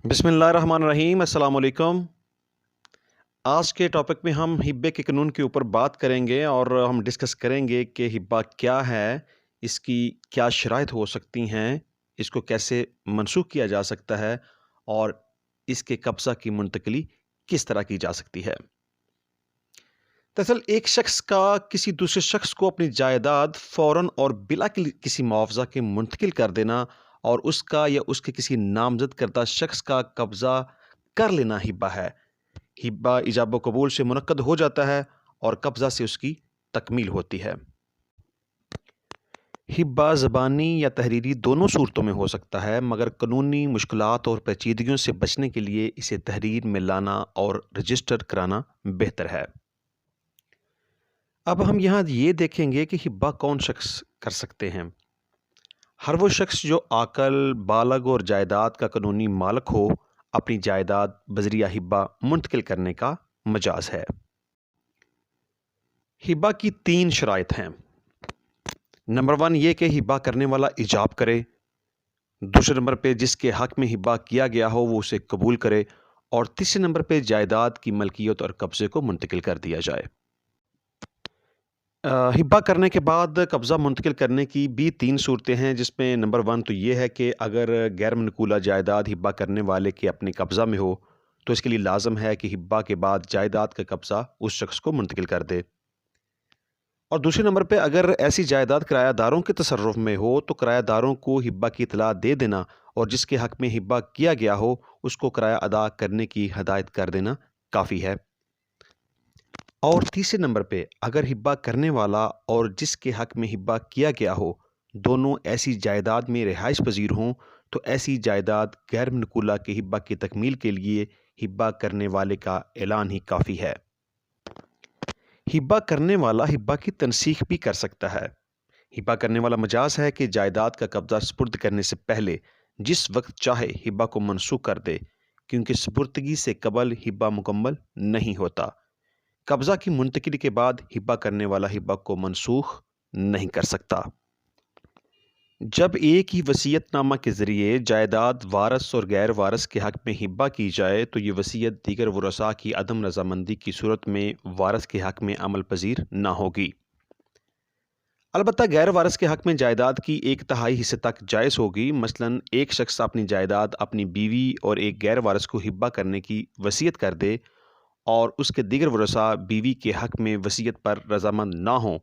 بسم اللہ الرحمن الرحیم، السلام علیکم۔ آج کے ٹاپک میں ہم ہبے کے قانون کے اوپر بات کریں گے اور ہم ڈسکس کریں گے کہ ہبہ کیا ہے، اس کی کیا شرائط ہو سکتی ہیں، اس کو کیسے منسوخ کیا جا سکتا ہے اور اس کے قبضہ کی منتقلی کس طرح کی جا سکتی ہے۔ دراصل ایک شخص کا کسی دوسرے شخص کو اپنی جائیداد فوراً اور بلا کسی معاوضہ کے منتقل کر دینا اور اس کا یا اس کے کسی نامزد کردہ شخص کا قبضہ کر لینا ہبہ ہے۔ ہبہ ایجاب و قبول سے منعقد ہو جاتا ہے اور قبضہ سے اس کی تکمیل ہوتی ہے۔ ہبہ زبانی یا تحریری دونوں صورتوں میں ہو سکتا ہے، مگر قانونی مشکلات اور پیچیدگیوں سے بچنے کے لیے اسے تحریر میں لانا اور رجسٹر کرانا بہتر ہے۔ اب ہم یہاں یہ دیکھیں گے کہ ہبہ کون شخص کر سکتے ہیں۔ ہر وہ شخص جو عاقل، بالغ اور جائیداد کا قانونی مالک ہو، اپنی جائیداد بذریعہ ہبہ منتقل کرنے کا مجاز ہے۔ ہبہ کی 3 شرائط ہیں۔ نمبر 1 یہ کہ ہبہ کرنے والا ایجاب کرے، دوسرے نمبر پہ جس کے حق میں ہبہ کیا گیا ہو وہ اسے قبول کرے، اور تیسرے نمبر پہ جائیداد کی ملکیت اور قبضے کو منتقل کر دیا جائے۔ ہبہ کرنے کے بعد قبضہ منتقل کرنے کی بھی 3 صورتیں ہیں، جس میں نمبر 1 تو یہ ہے کہ اگر غیر منقولہ جائیداد ہبہ کرنے والے کے اپنے قبضہ میں ہو تو اس کے لیے لازم ہے کہ ہبہ کے بعد جائیداد کا قبضہ اس شخص کو منتقل کر دے، اور دوسرے نمبر پہ اگر ایسی جائیداد کرایہ داروں کے تصرف میں ہو تو کرایہ داروں کو ہبہ کی اطلاع دے دینا اور جس کے حق میں ہبہ کیا گیا ہو اس کو کرایہ ادا کرنے کی ہدایت کر دینا کافی ہے۔ اور تیسرے نمبر پہ اگر ہبہ کرنے والا اور جس کے حق میں ہبہ کیا گیا ہو دونوں ایسی جائیداد میں رہائش پذیر ہوں تو ایسی جائیداد غیر منقولہ کے ہبہ کی تکمیل کے لیے ہبہ کرنے والے کا اعلان ہی کافی ہے۔ ہبہ کرنے والا ہبہ کی تنسیخ بھی کر سکتا ہے۔ ہبہ کرنے والا مجاز ہے کہ جائیداد کا قبضہ سپرد کرنے سے پہلے جس وقت چاہے ہبہ کو منسوخ کر دے، کیونکہ سپردگی سے قبل ہبہ مکمل نہیں ہوتا۔ قبضہ کی منتقلی کے بعد ہبہ کرنے والا ہبہ کو منسوخ نہیں کر سکتا۔ جب ایک ہی وصیت نامہ کے ذریعے جائیداد وارث اور غیر وارث کے حق میں ہبہ کی جائے تو یہ وصیت دیگر ورثاء کی عدم رضامندی کی صورت میں وارث کے حق میں عمل پذیر نہ ہوگی۔ البتہ غیر وارث کے حق میں جائیداد کی 1/3 حصے تک جائز ہوگی۔ مثلاً ایک شخص اپنی جائیداد اپنی بیوی اور ایک غیر وارث کو ہبہ کرنے کی وصیت کر دے اور اس کے دیگر ورثاء بیوی کے حق میں وصیت پر رضامند نہ ہوں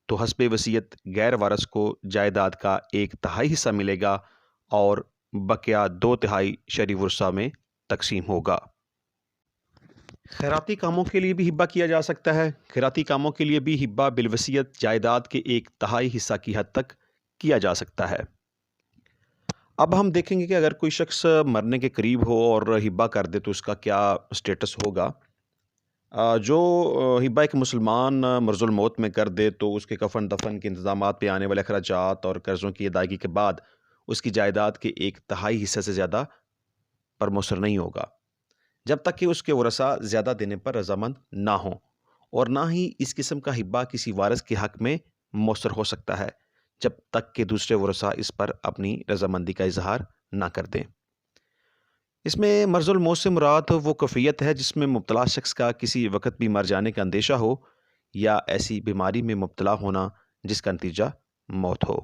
تو حسب وصیت غیر وارث کو جائیداد کا 1/3 حصہ ملے گا اور بقیہ 2/3 شرعی ورثاء میں تقسیم ہوگا۔ خیراتی کاموں کے لیے بھی ہبہ کیا جا سکتا ہے۔ خیراتی کاموں کے لیے بھی ہبہ بالوصیت جائیداد کے 1/3 حصہ کی حد تک کیا جا سکتا ہے۔ اب ہم دیکھیں گے کہ اگر کوئی شخص مرنے کے قریب ہو اور ہبہ کر دے تو اس کا کیا سٹیٹس ہوگا۔ جو ہبہ ایک مسلمان مرض الموت میں کر دے تو اس کے کفن دفن کے انتظامات پہ آنے والے اخراجات اور قرضوں کی ادائیگی کے بعد اس کی جائیداد کے 1/3 حصے سے زیادہ پر مؤثر نہیں ہوگا، جب تک کہ اس کے ورثاء زیادہ دینے پر رضامند نہ ہوں، اور نہ ہی اس قسم کا ہبہ کسی وارث کے حق میں مؤثر ہو سکتا ہے جب تک کہ دوسرے ورثاء اس پر اپنی رضامندی کا اظہار نہ کر دیں۔ اس میں مرض الموت سے مراد وہ کیفیت ہے جس میں مبتلا شخص کا کسی وقت بھی مر جانے کا اندیشہ ہو یا ایسی بیماری میں مبتلا ہونا جس کا نتیجہ موت ہو۔